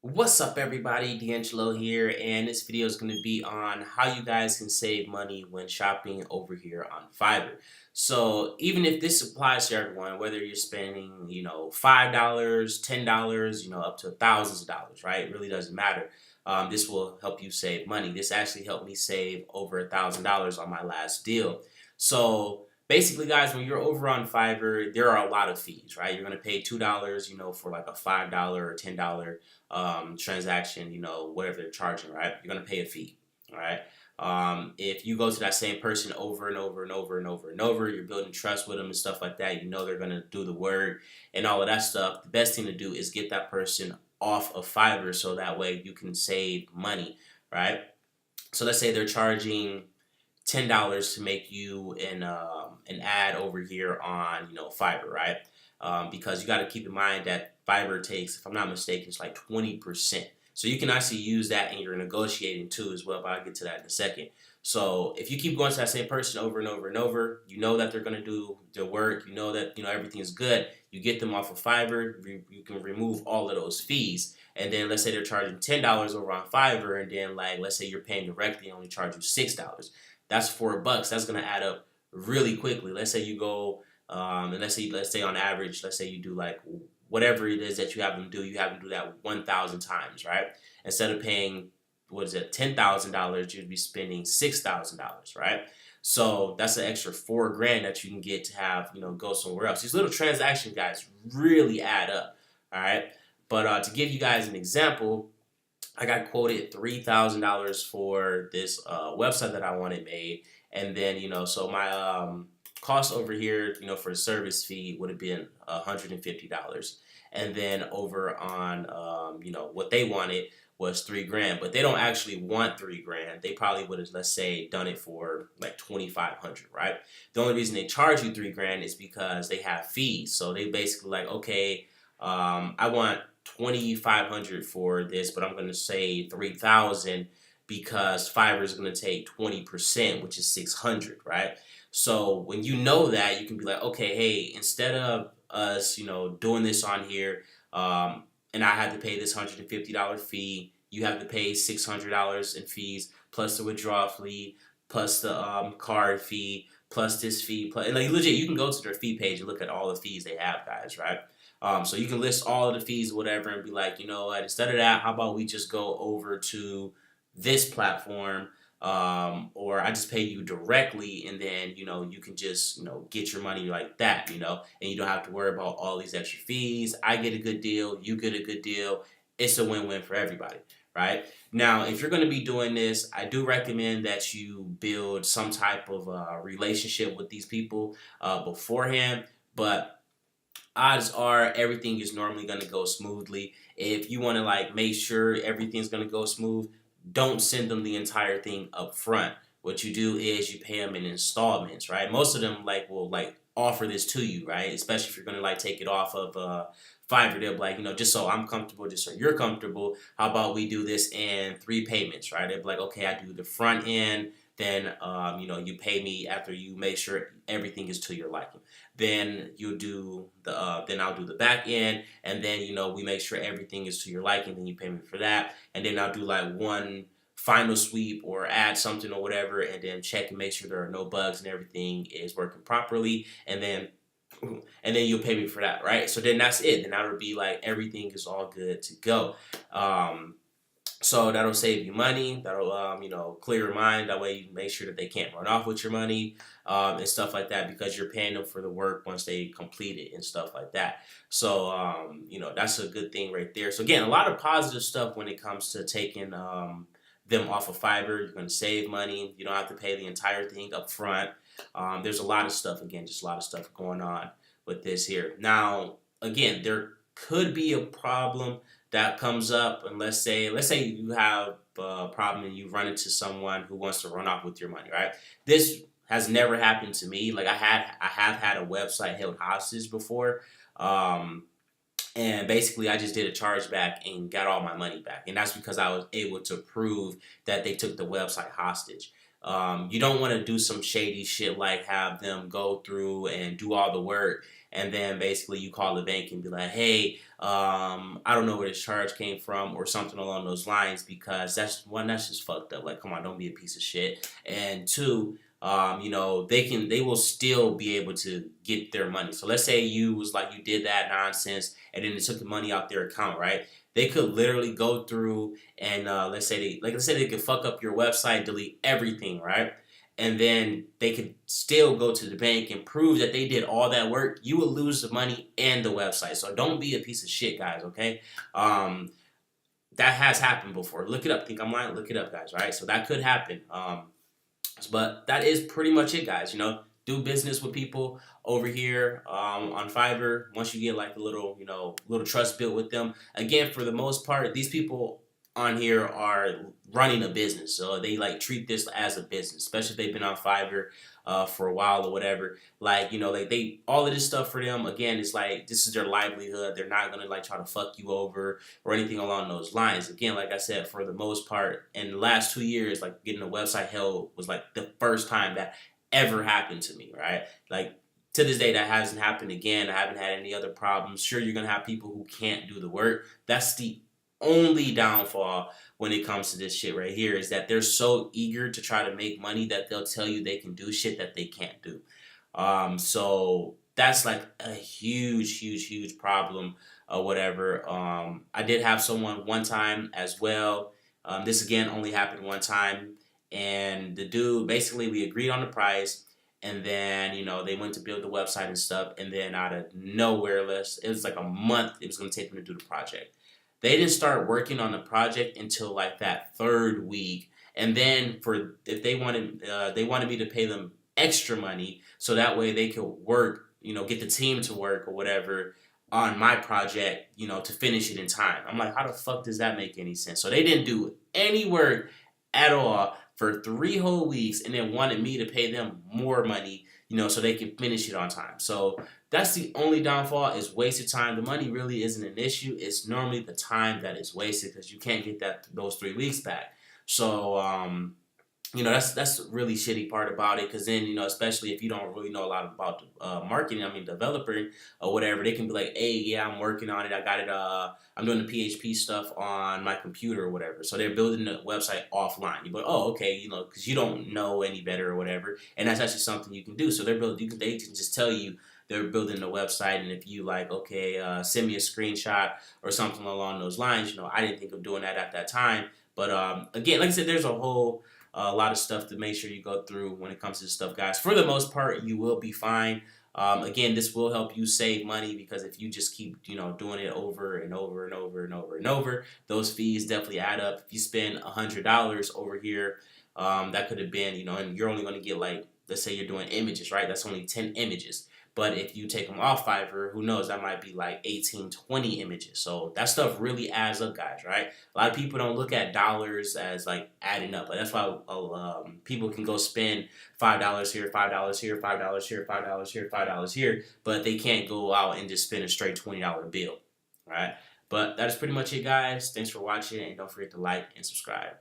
What's up, everybody? DeAngelo here, and this video is going to be on how you guys can save money when shopping over here on Fiverr. So even if this applies to everyone, whether you're spending, $5, $10, up to thousands of dollars, right? It really doesn't matter. This will help you save money. This actually helped me save over $1,000 on my last deal. So basically, guys, when you're over on Fiverr, there are a lot of fees, right? You're going to pay $2, for like a $5 or $10 transaction, whatever they're charging, right? You're going to pay a fee, all right? If you go to that same person over and over and over and over and over, you're building trust with them and stuff like that. You know they're going to do the work and all of that stuff. The best thing to do is get that person off of Fiverr so that way you can save money, right? So let's say they're charging $10 to make you an ad over here on Fiverr, right? Because you got to keep in mind that Fiverr takes, if I'm not mistaken, it's like 20%. So you can actually use that in your negotiating too as well, but I'll get to that in a second. So if you keep going to that same person over and over and over, you know that they're going to do their work, you know that everything is good, you get them off of Fiverr, you can remove all of those fees. And then let's say they're charging $10 over on Fiverr, and then like let's say you're paying directly and only charge you $6. That's $4. That's gonna add up really quickly. Let's say you go and let's say on average, let's say you do like whatever it is that you have them do, you have them do that 1,000 times, right? Instead of paying what is it, $10,000, you'd be spending $6,000, right? So that's an extra $4 grand that you can get to have go somewhere else. These little transaction guys really add up, all right? But to give you guys an example, I got quoted $3,000 for this website that I wanted made, and then so my cost over here, for the service fee would have been $150, and then over on what they wanted was $3 grand, but they don't actually want $3 grand. They probably would have, let's say, done it for like 2,500, right? The only reason they charge you $3 grand is because they have fees. So they basically like, okay, I want 2,500 for this, but I'm going to say 3,000 because Fiverr is going to take 20%, which is 600, right? So when you know that, you can be like, okay, hey, instead of us, doing this on here, and I had to pay this $150 fee, you have to pay $600 in fees plus the withdrawal fee, plus the card fee, plus this fee, plus, and like legit, you can go to their fee page and look at all the fees they have, guys, right? So you can list all of the fees, whatever, and be like, you know what, instead of that, how about we just go over to this platform, or I just pay you directly, and then you can just get your money like that, and you don't have to worry about all these extra fees. I get a good deal, you get a good deal. It's a win-win for everybody, right? Now, if you're going to be doing this, I do recommend that you build some type of relationship with these people beforehand, but odds are everything is normally going to go smoothly. If you want to like make sure everything's going to go smooth, don't send them the entire thing up front. What you do is you pay them in installments, right? Most of them like will like offer this to you, right? Especially if you're going to like take it off of Fiverr. They'll be like, just so I'm comfortable, just so you're comfortable, how about we do this in 3 payments, right? They'll be like, okay, I do the front end, then you pay me after you make sure everything is to your liking. Then you do the then I'll do the back end, and then we make sure everything is to your liking. Then you pay me for that, and then I'll do like one final sweep or add something or whatever, and then check and make sure there are no bugs and everything is working properly, and then you'll pay me for that, right? So then that's it. Then that would be like everything is all good to go. So that'll save you money. That'll clear your mind. That way you make sure that they can't run off with your money and stuff like that, because you're paying them for the work once they complete it and stuff like that. So that's a good thing right there. So again, a lot of positive stuff when it comes to taking them off of Fiverr. You're going to save money. You don't have to pay the entire thing up front. There's a lot of stuff, again, just a lot of stuff going on with this here. Now, again, there could be a problem that comes up, and let's say you have a problem and you run into someone who wants to run off with your money, right? This has never happened to me. Like I have had a website held hostage before, and basically I just did a chargeback and got all my money back, and that's because I was able to prove that they took the website hostage. You don't want to do some shady shit like have them go through and do all the work and then basically you call the bank and be like, hey, I don't know where this charge came from or something along those lines, because that's one, that's just fucked up. Like, come on, don't be a piece of shit. And two, they will still be able to get their money. So let's say you was like, you did that nonsense and then they took the money out their account, right? They could literally go through and let's say they could fuck up your website, delete everything, right? And then they could still go to the bank and prove that they did all that work. You will lose the money and the website. So don't be a piece of shit, guys. Okay, um, that has happened before. Look it up. Think I'm lying? Look it up, guys. Right? So that could happen. But that is pretty much it, guys. Do business with people over here on Fiverr. Once you get like a little, little trust built with them. Again, for the most part, these people on here are running a business, so they like treat this as a business, especially if they've been on Fiverr for a while or whatever. Like like they all of this stuff for them. Again, it's like this is their livelihood. They're not gonna like try to fuck you over or anything along those lines. Again, like I said, for the most part, in the last 2 years, like getting a website held was like the first time that ever happened to me, right? Like to this day, that hasn't happened again. I haven't had any other problems. Sure, you're gonna have people who can't do the work. That's the only downfall when it comes to this shit right here, is that they're so eager to try to make money that they'll tell you they can do shit that they can't do. So that's like a huge, huge, huge problem or whatever. I did have someone one time as well. This again only happened one time, and the dude, basically we agreed on the price, and then they went to build the website and stuff, and then out of nowhere, it was like a month it was going to take them to do the project. They didn't start working on the project until like that third week, and then for if they wanted me to pay them extra money so that way they could work, get the team to work or whatever on my project, to finish it in time. I'm like, how the fuck does that make any sense? So they didn't do any work at all for 3 whole weeks, and then wanted me to pay them more money, so they can finish it on time. So that's the only downfall, is wasted time. The money really isn't an issue. It's normally the time that is wasted, because you can't get those 3 weeks back. So that's the really shitty part about it, because then especially if you don't really know a lot about marketing, I mean developer or whatever, they can be like, hey, yeah, I'm working on it, I got it, I'm doing the PHP stuff on my computer or whatever. So they're building the website offline. You're like, oh, okay, because you don't know any better or whatever, and that's actually something you can do. So they can just tell you they're building the website, and if you like, okay, send me a screenshot or something along those lines. I didn't think of doing that at that time, but again, like I said, there's a lot of stuff to make sure you go through when it comes to this stuff, guys. For the most part, you will be fine. Again, this will help you save money, because if you just keep doing it over and over and over and over and over, those fees definitely add up. If you spend $100 over here, that could have been and you're only going to get, like, let's say you're doing images, right? That's only 10 images. But if you take them off Fiverr, who knows, that might be like 18, 20 images. So that stuff really adds up, guys, right? A lot of people don't look at dollars as like adding up. But that's why people can go spend $5 here, $5 here, $5 here, $5 here, $5 here, but they can't go out and just spend a straight $20 bill, right? But that is pretty much it, guys. Thanks for watching, and don't forget to like and subscribe.